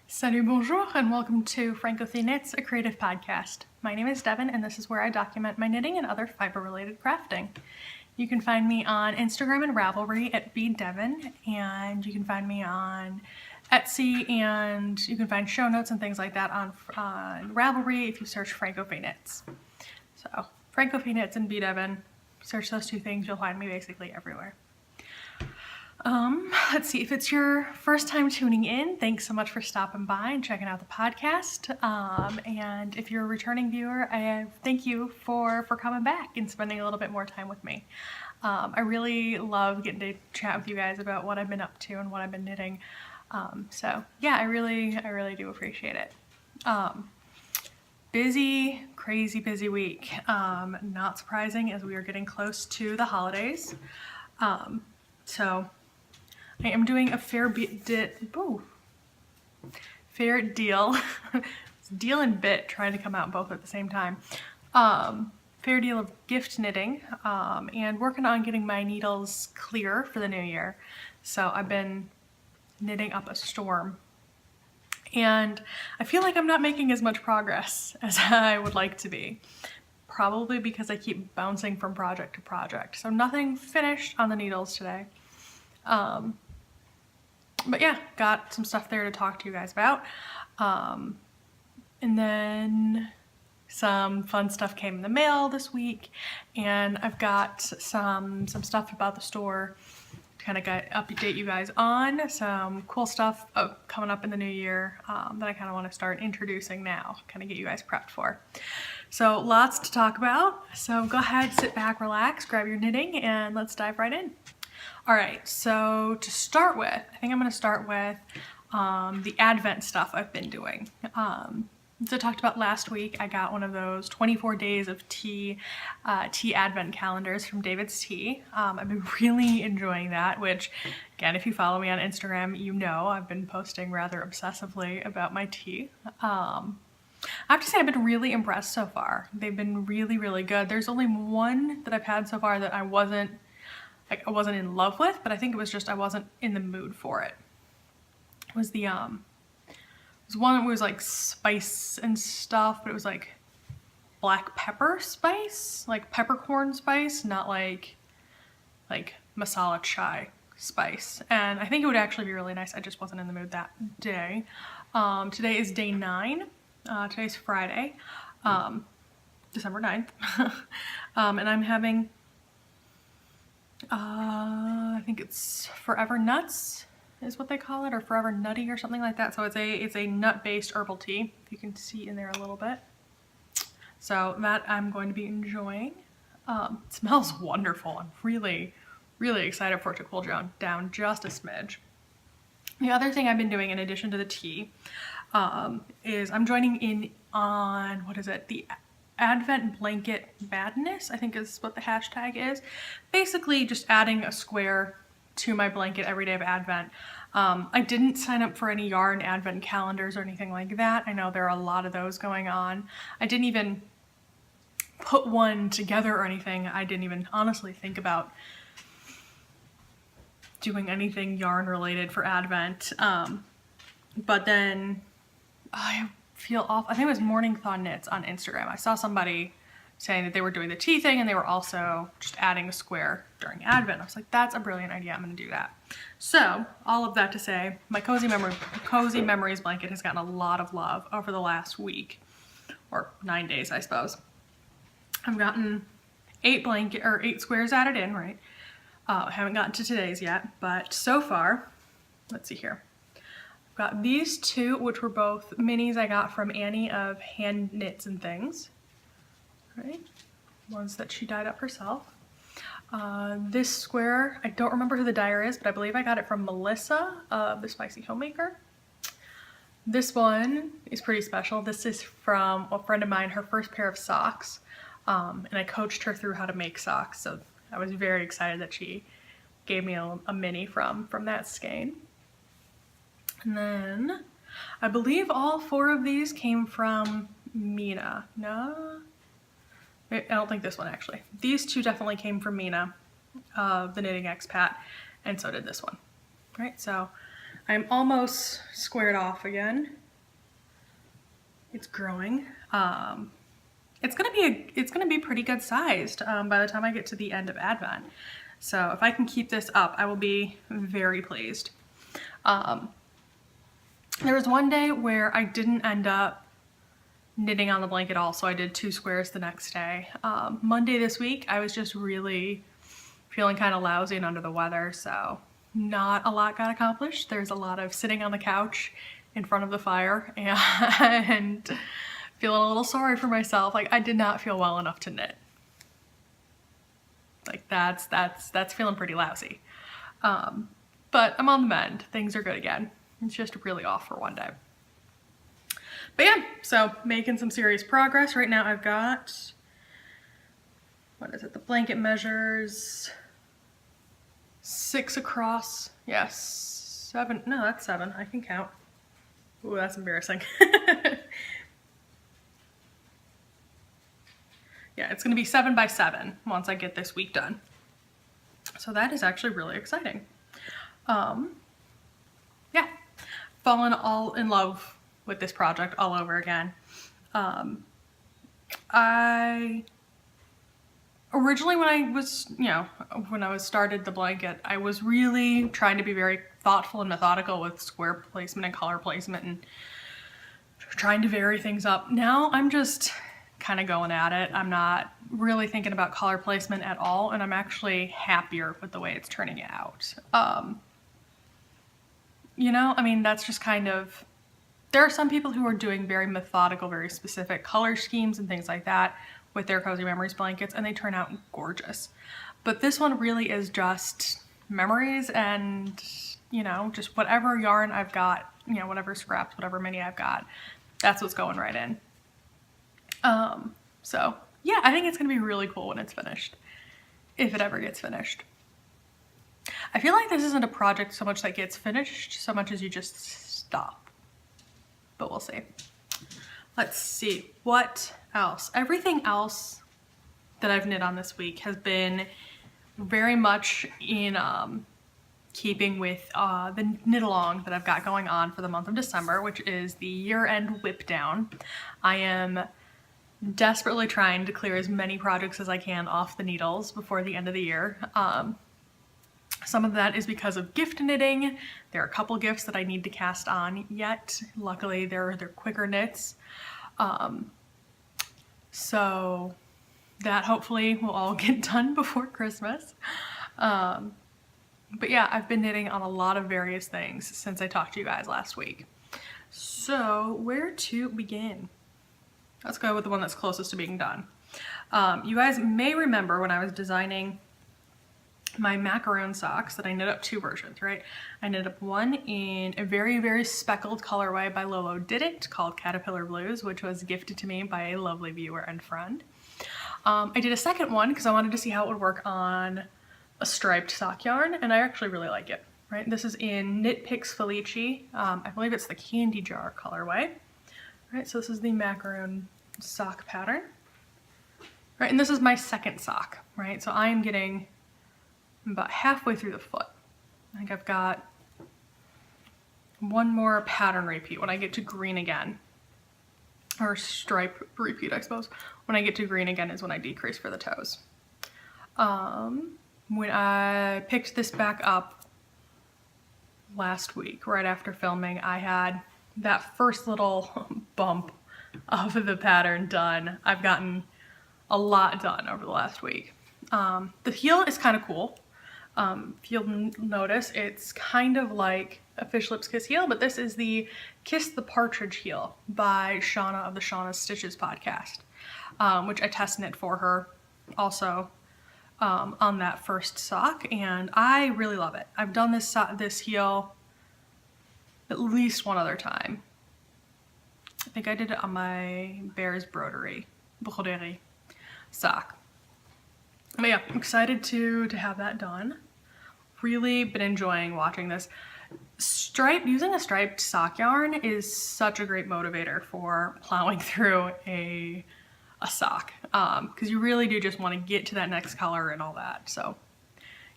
Salut, bonjour, and welcome to francofille Knits, a creative podcast. My name is Devin, and this is where I document my knitting and other fiber-related crafting. You can find me on Instagram and Ravelry at bdevin, and you can find me on Etsy, and you can find show notes and things like that on Ravelry if you search francofille Knits. So, francofille Knits and bdevin, search those two things, you'll find me basically everywhere. Let's see, if it's your first time tuning in, thanks so much for stopping by and checking out the podcast. And if you're a returning viewer, I thank you for coming back and spending a little bit more time with me. I really love getting to chat with you guys about what I've been up to and what I've been knitting. So yeah, I really do appreciate it. Crazy busy week. Not surprising as we are getting close to the holidays. So I am doing a fair deal. Deal and bit trying to come out both at the same time. Fair deal of gift knitting and working on getting my needles clear for the new year. So I've been knitting up a storm. And I feel like I'm not making as much progress as I would like to be. Probably because I keep bouncing from project to project. So nothing finished on the needles today. But yeah, got some stuff there to talk to you guys about. And then some fun stuff came in the mail this week, and I've got some stuff about the store to kind of update you guys on. Some cool stuff coming up in the new year that I kind of want to start introducing now, kind of get you guys prepped for. So lots to talk about. So go ahead, sit back, relax, grab your knitting, and let's dive right in. All right, so to start with, I think I'm going to start with the Advent stuff I've been doing. As I talked about last week, I got one of those 24 days of tea Advent calendars from David's Tea. I've been really enjoying that, which, again, if you follow me on Instagram, you know I've been posting rather obsessively about my tea. I have to say I've been really impressed so far. They've been really good. There's only one that I've had so far that I wasn't in love with, but I think it was just I wasn't in the mood for it. It was the it was one that was like spice and stuff, but it was like black pepper spice, like peppercorn spice, not like masala chai spice. And I think it would actually be really nice. I just wasn't in the mood that day. Today is day 9. Today's Friday, December 9th. And I'm having I think it's Forever Nuts is what they call it, or Forever Nutty or something like that. So it's a nut-based herbal tea, if you can see in there a little bit. So that I'm going to be enjoying. It smells wonderful. I'm really excited for it to cool down just a smidge. The other thing I've been doing in addition to the tea is I'm joining in on, what is it, the Advent Blanket Madness, I think is what the hashtag is. Basically just adding a square to my blanket every day of Advent. I didn't sign up for any yarn Advent calendars or anything like that. I know there are a lot of those going on. I didn't even put one together or anything. I didn't even honestly think about doing anything yarn related for Advent. But then I feel off. I think it was Morning Thaw Knits on Instagram. I saw somebody saying that they were doing the tea thing and they were also just adding a square during Advent. I was like, that's a brilliant idea. I'm going to do that. So all of that to say, my Cozy Memories blanket has gotten a lot of love over the last week, or 9 days, I suppose. I've gotten 8 squares added in, right? I haven't gotten to today's yet, but so far, let's see here. Got these 2, which were both minis I got from Annie of Hand Knits and Things. Right? Ones that she dyed up herself. This square, I don't remember who the dyer is, but I believe I got it from Melissa of the Spicy Homemaker. This one is pretty special. This is from a friend of mine, her first pair of socks. And I coached her through how to make socks, so I was very excited that she gave me a mini from that skein. And then I believe all 4 of these came from Mina. No, I don't think this one actually. These 2 definitely came from Mina, the Knitting Expat, and so did this one. Right, so I'm almost squared off again. It's growing. It's gonna be pretty good sized by the time I get to the end of Advent. So if I can keep this up, I will be very pleased. There was one day where I didn't end up knitting on the blanket at all, so I did 2 squares the next day. Monday this week, I was just really feeling kind of lousy and under the weather, so not a lot got accomplished. There's a lot of sitting on the couch in front of the fire and feeling a little sorry for myself. Like, I did not feel well enough to knit. Like, that's feeling pretty lousy. But I'm on the mend. Things are good again. It's just really off for one day. But yeah, so making some serious progress. Right now I've got, what is it? The blanket measures 6 across. Yes, 7. No, that's 7. I can count. Ooh, that's embarrassing. Yeah, it's gonna be 7 by 7 once I get this week done. So that is actually really exciting. Yeah, fallen all in love with this project all over again. I originally, when I was started the blanket, I was really trying to be very thoughtful and methodical with square placement and color placement and trying to vary things up. Now I'm just kind of going at it. I'm not really thinking about color placement at all, and I'm actually happier with the way it's turning out. You know, I mean, that's just kind of, there are some people who are doing very methodical, very specific color schemes and things like that with their Cozy Memories blankets, and they turn out gorgeous. But this one really is just memories and, you know, just whatever yarn I've got, you know, whatever scraps, whatever mini I've got, that's what's going right in. So yeah, I think it's gonna be really cool when it's finished, if it ever gets finished. I feel like this isn't a project so much that gets finished, so much as you just stop. But we'll see. Let's see, what else? Everything else that I've knit on this week has been very much in keeping with the knit along that I've got going on for the month of December, which is the year-end whip down. I am desperately trying to clear as many projects as I can off the needles before the end of the year. Some of that is because of gift knitting. There are a couple gifts that I need to cast on yet. Luckily, they're quicker knits. So that hopefully will all get done before Christmas. But yeah, I've been knitting on a lot of various things since I talked to you guys last week. So where to begin? Let's go with the one that's closest to being done. You guys may remember when I was designing my macaroon socks that I knit up 2 versions, right? I knit up one in a very, very speckled colorway by Lolo Did It called Caterpillar Blues, which was gifted to me by a lovely viewer and friend. I did a second one because I wanted to see how it would work on a striped sock yarn, and I actually really like it, right? This is in Knit Picks Felici. I believe it's the Candy Jar colorway. Right, so this is the macaroon sock pattern. Right, and this is my second sock, right? So I am getting about halfway through the foot. I think I've got one more pattern repeat when I get to green again. Or stripe repeat, I suppose. When I get to green again is when I decrease for the toes. When I picked this back up last week, right after filming, I had that first little bump of the pattern done. I've gotten a lot done over the last week. The heel is kind of cool. If you'll notice, it's kind of like a Fish Lips Kiss heel, but this is the Kiss the Partridge heel by Shauna of the Shauna's Stitches podcast, which I test knit for her also on that first sock, and I really love it. I've done this heel at least one other time. I think I did it on my Bears Broderie sock. But yeah, I'm excited to have that done. Really been enjoying watching this. Using a striped sock yarn is such a great motivator for plowing through a sock, because you really do just want to get to that next color and all that. So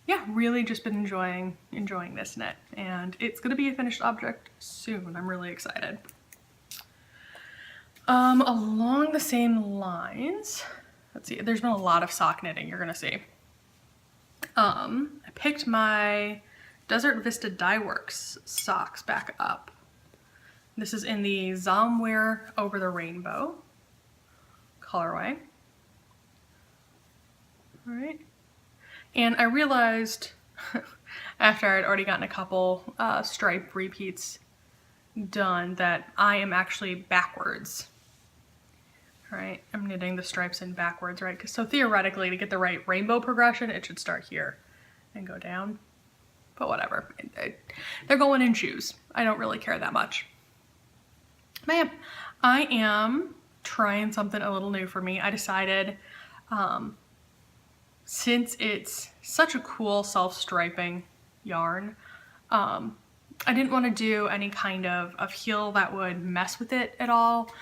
yeah, really just been enjoying this knit, and it's gonna be a finished object soon. I'm really excited. Along the same lines, let's see, there's been a lot of sock knitting you're gonna see. I picked my Desert Vista Dye Works socks back up. This is in the Zomwear Over the Rainbow colorway. All right. And I realized after I'd already gotten a couple stripe repeats done that I am actually backwards. All right, I'm knitting the stripes in backwards, right? So theoretically, to get the right rainbow progression, it should start here and go down. But whatever, they're going in shoes. I don't really care that much. But yeah, I am trying something a little new for me. I decided, since it's such a cool self-striping yarn, I didn't want to do any kind of heel that would mess with it at all.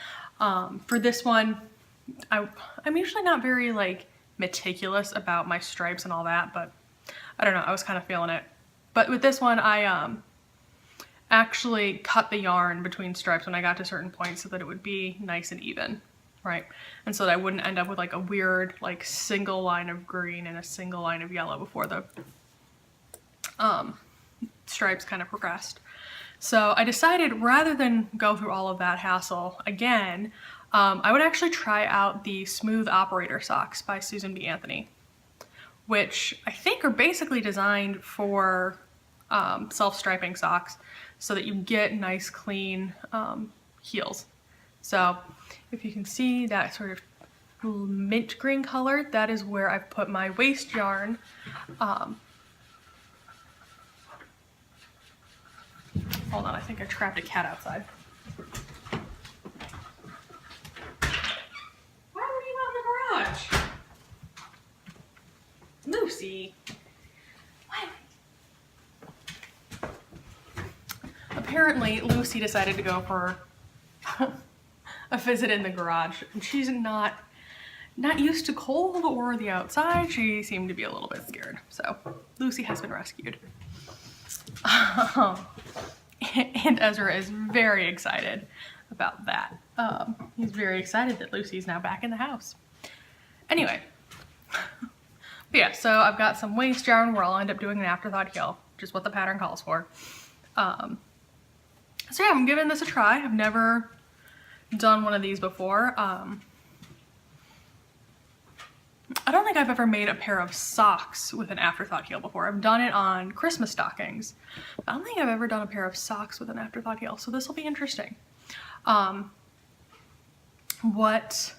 For this one, I'm usually not very like meticulous about my stripes and all that, but I don't know, I was kind of feeling it. But with this one, I actually cut the yarn between stripes when I got to certain points so that it would be nice and even, right? And so that I wouldn't end up with like a weird like single line of green and a single line of yellow before the stripes kind of progressed. So I decided rather than go through all of that hassle again, I would actually try out the Smooth Operator socks by Susan B. Anthony, which I think are basically designed for self-striping socks so that you get nice clean heels. So if you can see that sort of mint green color, that is where I've put my waste yarn. Hold on, I think I trapped a cat outside. Why were you out in the garage? Lucy. What? Apparently, Lucy decided to go for a visit in the garage, and she's not used to cold or the outside. She seemed to be a little bit scared. So Lucy has been rescued. And Ezra is very excited about that. He's very excited that Lucy's now back in the house. Anyway, but yeah, so I've got some waste yarn where I'll end up doing an afterthought heel, which is what the pattern calls for. So yeah, I'm giving this a try. I've never done one of these before. I don't think I've ever made a pair of socks with an afterthought heel before. I've done it on Christmas stockings. I don't think I've ever done a pair of socks with an afterthought heel, so this will be interesting. What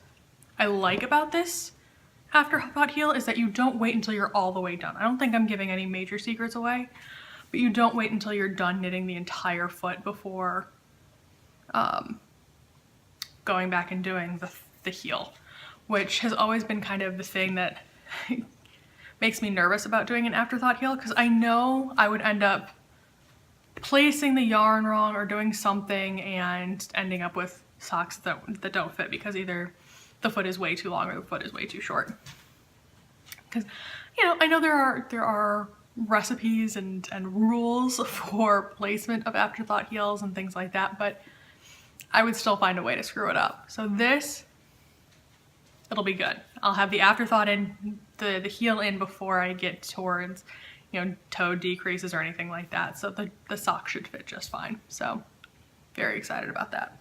I like about this afterthought heel is that you don't wait until you're all the way done. I don't think I'm giving any major secrets away, but you don't wait until you're done knitting the entire foot before going back and doing the heel, which has always been kind of the thing that makes me nervous about doing an afterthought heel, because I know I would end up placing the yarn wrong or doing something and ending up with socks that don't fit because either the foot is way too long or the foot is way too short. Because, you know, I know there are recipes and rules for placement of afterthought heels and things like that, but I would still find a way to screw it up. So this, it'll be good. I'll have the afterthought in, the heel in before I get towards, you know, toe decreases or anything like that. So the sock should fit just fine. So very excited about that.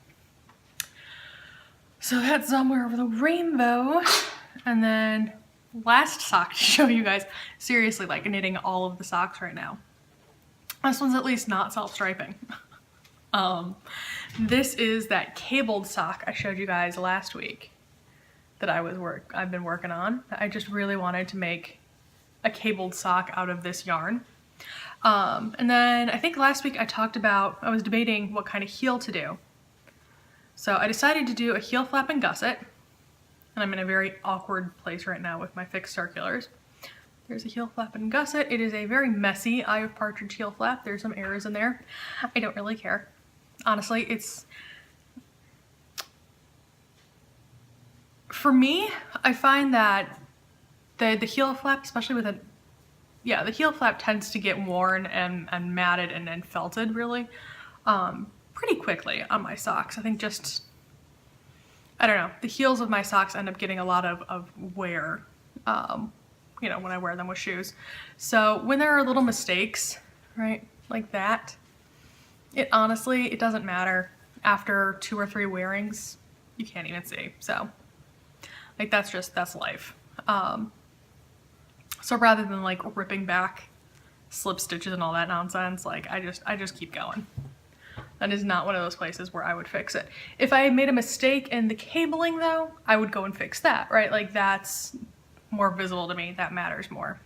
So that's Somewhere Over the Rainbow. And then last sock to show you guys, seriously, like knitting all of the socks right now. This one's at least not self-striping. This is that cabled sock I showed you guys last week that I've been working on. I just really wanted to make a cabled sock out of this yarn. And then I think last week I was debating what kind of heel to do. So I decided to do a heel flap and gusset, and I'm in a very awkward place right now with my fixed circulars. There's a heel flap and gusset. It is a very messy Eye of Partridge heel flap. There's some errors in there. I don't really care. Honestly, for me, I find that the heel flap, especially with a yeah, the heel flap tends to get worn and matted and then felted really pretty quickly on my socks. I think just, I don't know, the heels of my socks end up getting a lot of wear, you know, when I wear them with shoes. So when there are little mistakes, right, like that, it honestly, it doesn't matter. After 2 or 3 wearings, you can't even see. So like that's life. So rather than like ripping back slip stitches and all that nonsense, like I just keep going. That is not one of those places where I would fix it. If I made a mistake in the cabling though, I would go and fix that, right? Like that's more visible to me, that matters more.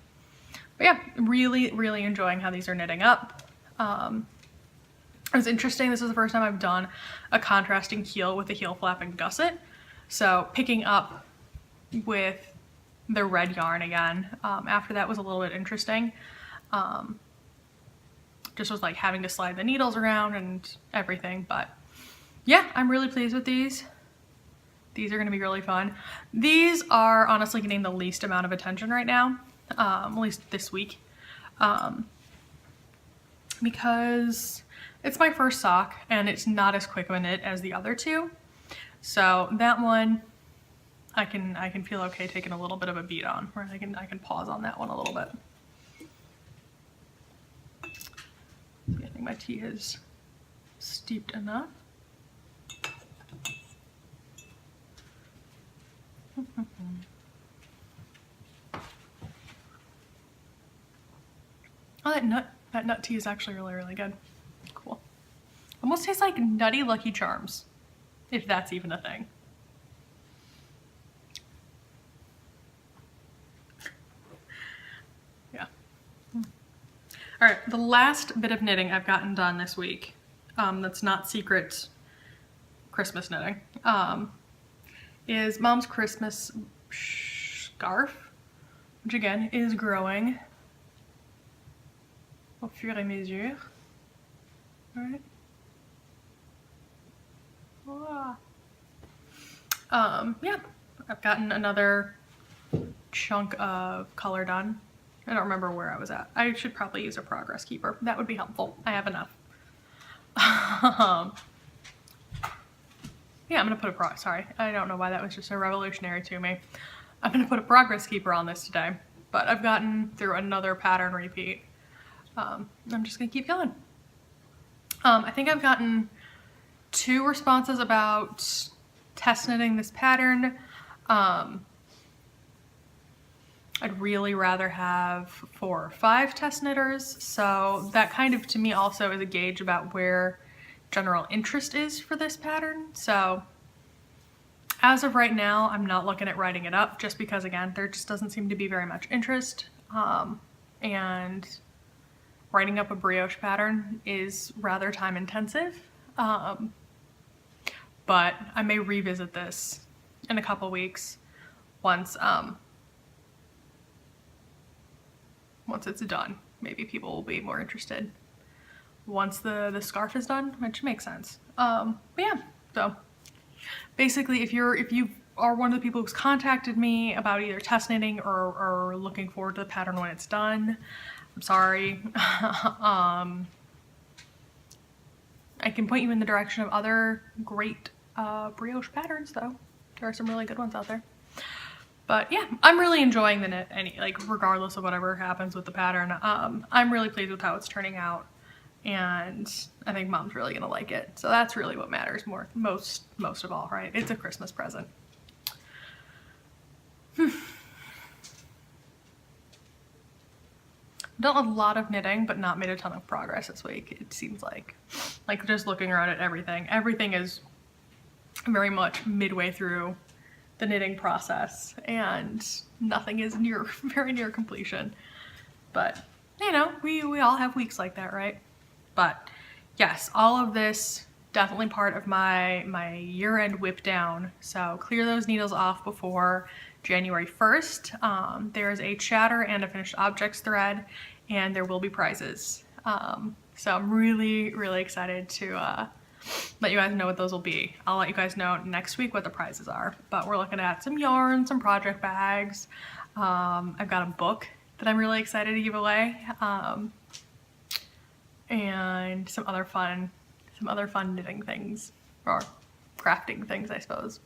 But yeah, really enjoying how these are knitting up. It was interesting, this is the first time I've done a contrasting heel with a heel flap and gusset. So picking up with the red yarn again, after that was a little bit interesting. Just was like having to slide the needles around and everything, but yeah, I'm really pleased with these. These are gonna be really fun. These are honestly getting the least amount of attention right now, at least this week, because it's my first sock and it's not as quick of a knit as the other two. So that one, I can feel okay taking a little bit of a beat on, or I can pause on that one a little bit. I think my tea is steeped enough. Oh, that nut tea is actually really good. Cool. Almost tastes like Nutty Lucky Charms, if that's even a thing. Yeah. All right, the last bit of knitting I've gotten done this week, that's not secret Christmas knitting, is Mom's Christmas scarf, which again is growing au fur et à mesure. All right. Yeah, I've gotten another chunk of color done. I don't remember where I was at. I should probably use a progress keeper. That would be helpful. I have enough. Yeah, I'm gonna put a sorry, I don't know why that was just so revolutionary to me. I'm gonna put a progress keeper on this today, but I've gotten through another pattern repeat. I'm just gonna keep going. I think I've gotten 2 responses about test knitting this pattern. I'd really rather have 4 or 5 test knitters, so that kind of to me also is a gauge about where general interest is for this pattern. So as of right now, I'm not looking at writing it up just because again, there just doesn't seem to be very much interest, and writing up a brioche pattern is rather time intensive. But I may revisit this in a couple weeks once it's done. Maybe people will be more interested once the scarf is done, which makes sense. But yeah, so basically if you are one of the people who's contacted me about either test knitting or looking forward to the pattern when it's done, I'm sorry. I can point you in the direction of other great brioche patterns though. There are some really good ones out there. But yeah, I'm really enjoying the knit, regardless of whatever happens with the pattern. I'm really pleased with how it's turning out, and I think Mom's really gonna like it. So that's really what matters most of all, right? It's a Christmas present. Done a lot of knitting, but not made a ton of progress this week. It seems like just looking around at everything is very much midway through the knitting process and nothing is very near completion. But you know, we all have weeks like that, right? But yes, all of this definitely part of my year-end whip down. So clear those needles off before January 1st. There's a chatter and a finished objects thread, and there will be prizes. So I'm really excited to let you guys know what those will be. I'll let you guys know next week what the prizes are, but we're looking at some yarn, some project bags. I've got a book that I'm really excited to give away, and some other fun knitting things, or crafting things, I suppose.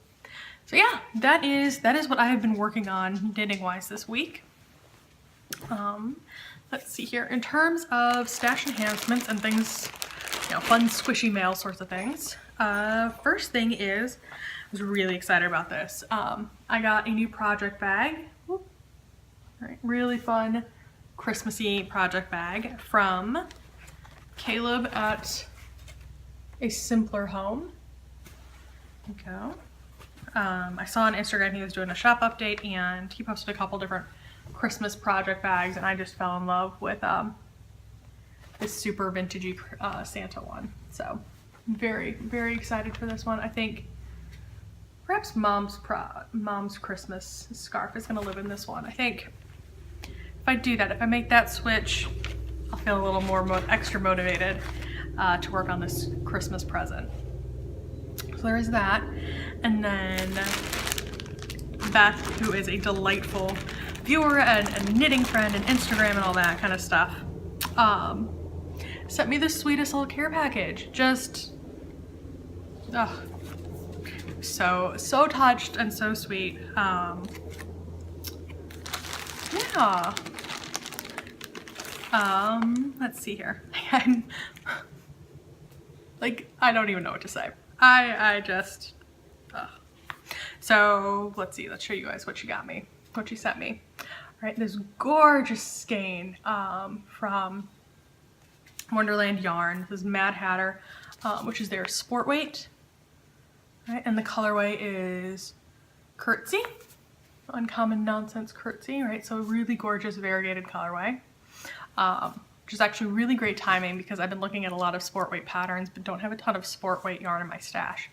So yeah, that is what I have been working on knitting wise this week. Let's see here. In terms of stash enhancements and things, you know, fun squishy mail sorts of things. First thing is, I was really excited about this. I got a new project bag. Whoop. All right, really fun Christmassy project bag from Caleb at A Simpler Home. There you go. I saw on Instagram he was doing a shop update, and he posted a couple different Christmas project bags, and I just fell in love with this super vintagey Santa one. So very, very excited for this one. I think perhaps mom's Christmas scarf is gonna live in this one. I think if I do that, if I make that switch, I'll feel a little more extra motivated to work on this Christmas present. So there is that. And then Beth, who is a delightful viewer and knitting friend and Instagram and all that kind of stuff, sent me the sweetest little care package. Just, so touched and so sweet. Yeah. Let's see here. I'm like, I don't even know what to say. I just, So let's see, let's show you guys what she got me, what she sent me. All right, this gorgeous skein from Wonderland Yarn. This is Mad Hatter, which is their sport weight. All right, and the colorway is Curtsy, Uncommon Nonsense Curtsy, right? So a really gorgeous variegated colorway, which is actually really great timing because I've been looking at a lot of sport weight patterns but don't have a ton of sport weight yarn in my stash.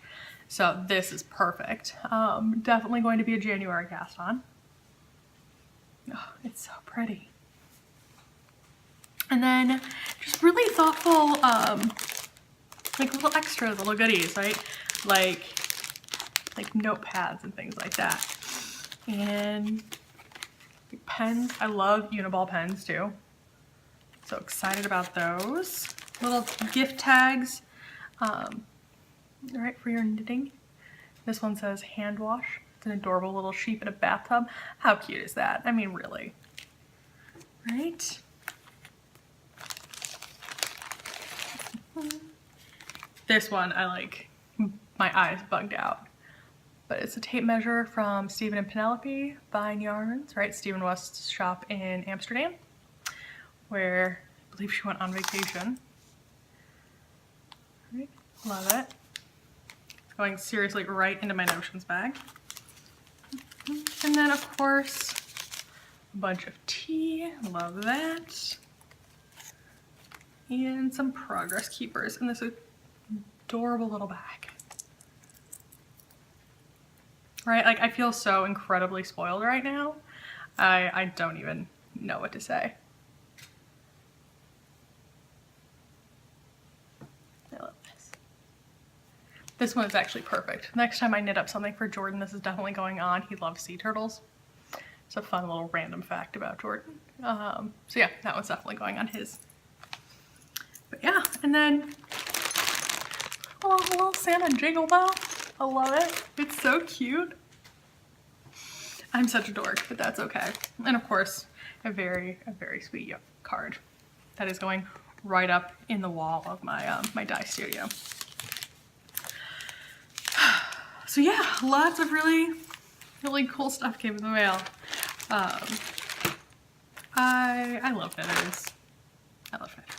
So this is perfect. Definitely going to be a January cast on. Oh, it's so pretty. And then just really thoughtful, like little extras, little goodies, right? Like notepads and things like that. And pens. I love Uniball pens too. So excited about those. Little gift tags, right, for your knitting. This one says hand wash. It's an adorable little sheep in a bathtub. How cute is that? I mean, really. Right? This one, I like, my eyes bugged out. But it's a tape measure from Stephen and Penelope Vine Yarns, right? Stephen West's shop in Amsterdam, where I believe she went on vacation. Right? Love it. Going seriously right into my notions bag. And then of course, a bunch of tea, love that. And some progress keepers in this adorable little bag. Right, like I feel so incredibly spoiled right now. I don't even know what to say. I love this. This one is actually perfect. Next time I knit up something for Jordan, this is definitely going on. He loves sea turtles. It's a fun little random fact about Jordan. So yeah, that one's definitely going on his. But yeah, and then oh, a little Santa jingle bell. I love it. It's so cute. I'm such a dork, but that's okay. And of course, a very sweet card that is going right up in the wall of my my dye studio. So yeah, lots of really cool stuff came in the mail. I love knitters. I love knitters.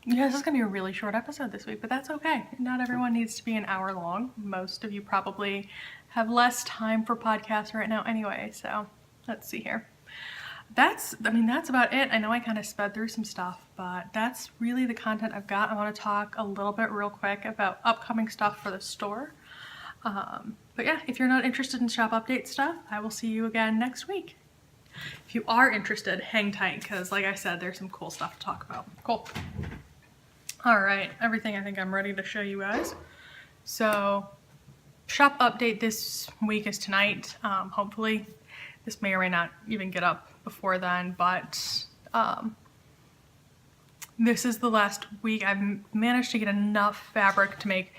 Yeah, this is gonna be a really short episode this week, but that's okay. Not everyone needs to be an hour long. Most of you probably have less time for podcasts right now anyway, so let's see here. That's about it. I know I kind of sped through some stuff, but that's really the content I've got. I want to talk a little bit real quick about upcoming stuff for the store. But yeah, if you're not interested in shop update stuff, I will see you again next week. If you are interested, hang tight, because like I said, there's some cool stuff to talk about. Cool. All right, everything I think I'm ready to show you guys. So shop update this week is tonight. Hopefully this may or may not even get up before then, but this is the last week. I've managed to get enough fabric to make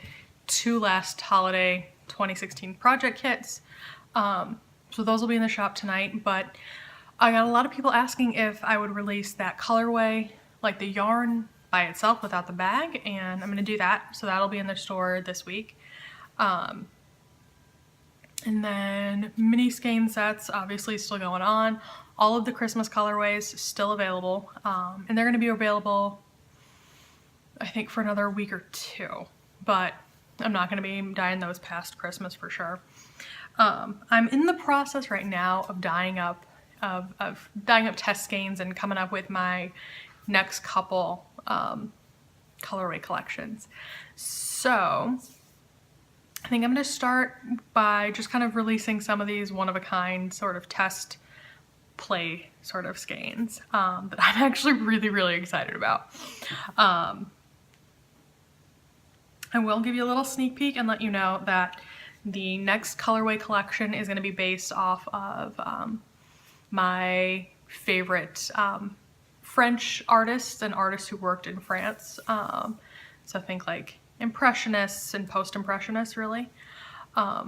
2 last holiday 2016 project kits. So those will be in the shop tonight, but I got a lot of people asking if I would release that colorway, like the yarn by itself without the bag, and I'm gonna do that. So that'll be in the store this week. And then mini skein sets, obviously still going on. All of the Christmas colorways still available, and they're gonna be available, I think, for another week or 2, but I'm not gonna be dyeing those past Christmas for sure. I'm in the process right now of dyeing up test skeins and coming up with my next couple colorway collections. So I think I'm gonna start by just kind of releasing some of these one-of-a-kind sort of test play sort of skeins that I'm actually really excited about. I will give you a little sneak peek and let you know that the next colorway collection is going to be based off of my favorite French artists and artists who worked in France. So think like Impressionists and Post-Impressionists, really. I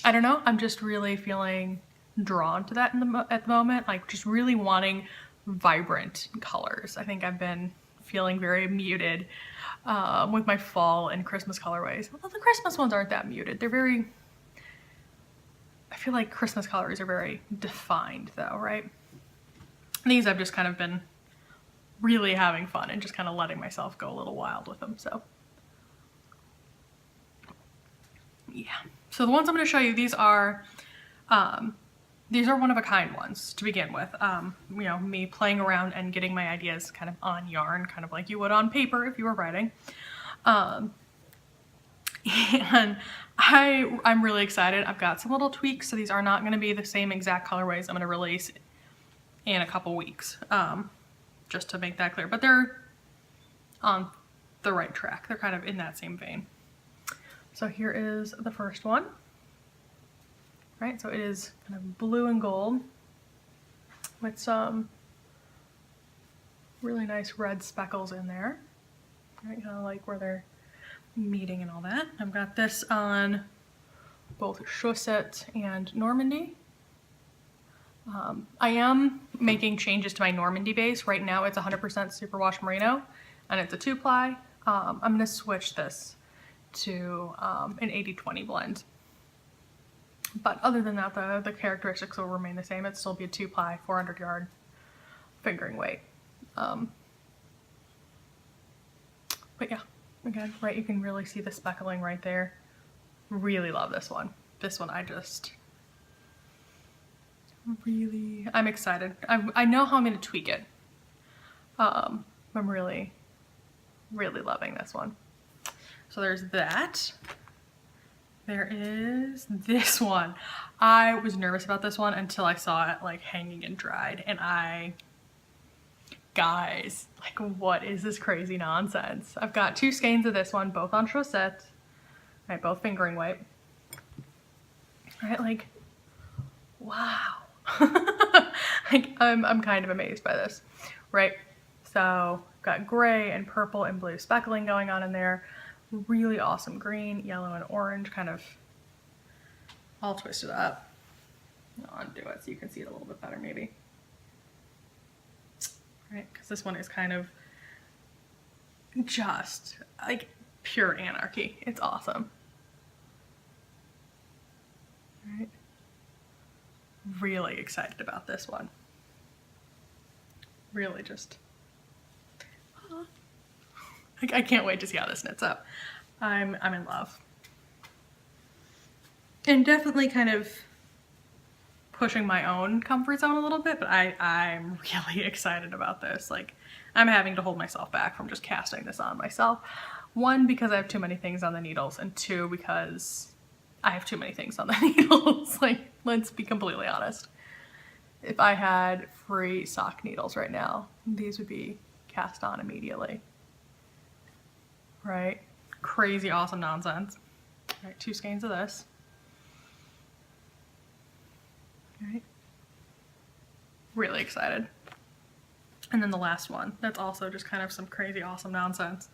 don't know, I'm just really feeling drawn to that at the moment, like just really wanting vibrant colors. I think I've been feeling very muted with my fall and Christmas colorways. Although the Christmas ones aren't that muted. They're very, I feel like Christmas colors are very defined though, right? These I've just kind of been really having fun and just kind of letting myself go a little wild with them, so. Yeah, so the ones I'm gonna show you, these are one-of-a-kind ones to begin with. You know, me playing around and getting my ideas kind of on yarn, kind of like you would on paper if you were writing. And I'm really excited. I've got some little tweaks, so these are not gonna be the same exact colorways I'm gonna release in a couple weeks, just to make that clear. But they're on the right track. They're kind of in that same vein. So here is the first one. Right, so it is kind of blue and gold with some really nice red speckles in there. Right, kind of like where they're meeting and all that. I've got this on both Chaussette and Normandy. I am making changes to my Normandy base. Right now it's 100% superwash merino and it's a 2-ply. I'm gonna switch this to an 80-20 blend. But other than that, the characteristics will remain the same. It'd still be a 2-ply, 400 yard fingering weight. But yeah, again, right, you can really see the speckling right there. Really love this one. This one I'm excited. I know how I'm gonna tweak it. I'm really loving this one. So there's that. There is this one. I was nervous about this one until I saw it like hanging and dried, and guys, like, what is this crazy nonsense? I've got 2 skeins of this one, both on Chaussette, right, both fingering weight. Right, like, wow. Like, I'm kind of amazed by this, right? So I've got gray and purple and blue speckling going on in there. Really awesome green, yellow, and orange, kind of all twisted up. I'll undo it so you can see it a little bit better maybe. Right, because this one is kind of just like pure anarchy. It's awesome. Right. Really excited about this one. Really just, I can't wait to see how this knits up. I'm in love. And definitely kind of pushing my own comfort zone a little bit, but I'm really excited about this. Like, I'm having to hold myself back from just casting this on myself. 1, because I have too many things on the needles, and 2, because I have too many things on the needles. Like, let's be completely honest. If I had free sock needles right now, these would be cast on immediately. Right? Crazy awesome nonsense. All right, 2 skeins of this. All right. Really excited. And then the last one, that's also just kind of some crazy awesome nonsense.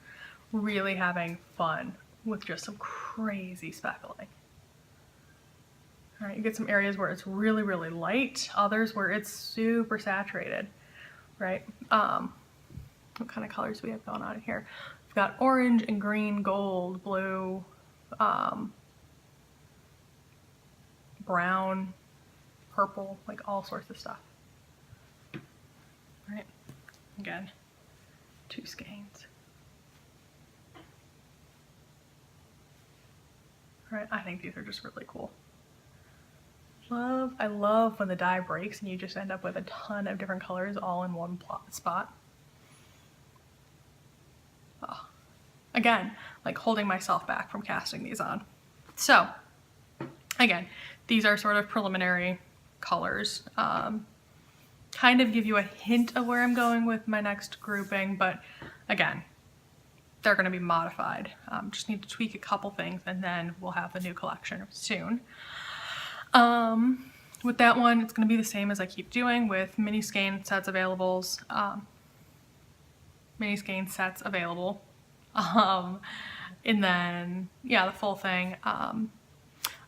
Really having fun with just some crazy speckling. All right, you get some areas where it's really, really light, others where it's super saturated, right? What kind of colors do we have going on in here? We've got orange and green, gold, blue, brown, purple, like all sorts of stuff. All right, again, 2 skeins. All right, I think these are just really cool. I love when the dye breaks and you just end up with a ton of different colors all in one spot. Oh. Again, like holding myself back from casting these on. So, again, these are sort of preliminary colors. Kind of give you a hint of where I'm going with my next grouping, but again, they're going to be modified. Just need to tweak a couple things and then we'll have the new collection soon. With that one, it's going to be the same as I keep doing with mini skein sets available. And then, yeah, the full thing. I'm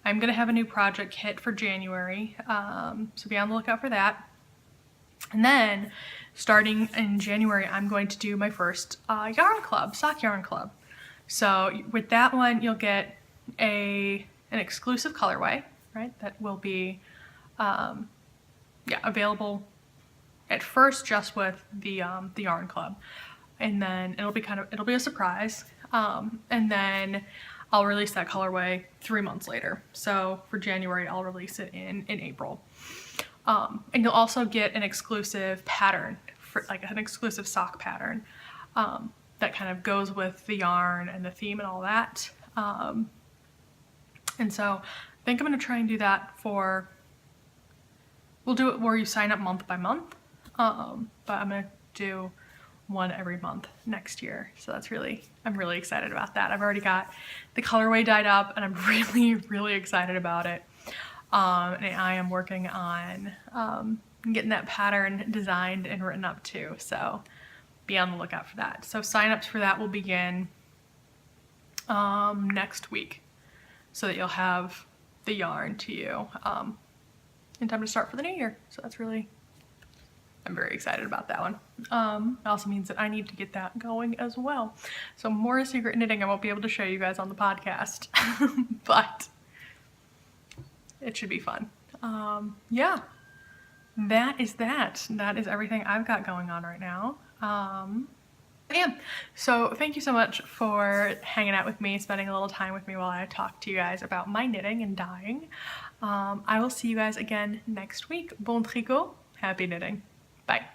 going to have a new project kit for January, so be on the lookout for that. And then, starting in January, I'm going to do my first yarn club, sock yarn club. So with that one, you'll get an exclusive colorway, right? That will be available at first just with the yarn club, and then it'll be a surprise. And then I'll release that colorway 3 months later. So for January, I'll release it in April. And you'll also get an exclusive pattern, for like an exclusive sock pattern that kind of goes with the yarn and the theme and all that. And so I think I'm going to try and do that we'll do it where you sign up month by month, but I'm going to do one every month next year. So I'm really excited about that. I've already got the colorway dyed up and I'm really, really excited about it. And I am working on getting that pattern designed and written up too. So be on the lookout for that. So signups for that will begin next week so that you'll have the yarn to you in time to start for the new year. So I'm very excited about that one. It also means that I need to get that going as well. So more secret knitting I won't be able to show you guys on the podcast, but it should be fun. Yeah, that is that. That is everything I've got going on right now. So thank you so much for hanging out with me, spending a little time with me while I talk to you guys about my knitting and dyeing. I will see you guys again next week. Bon tricot, happy knitting. Bye.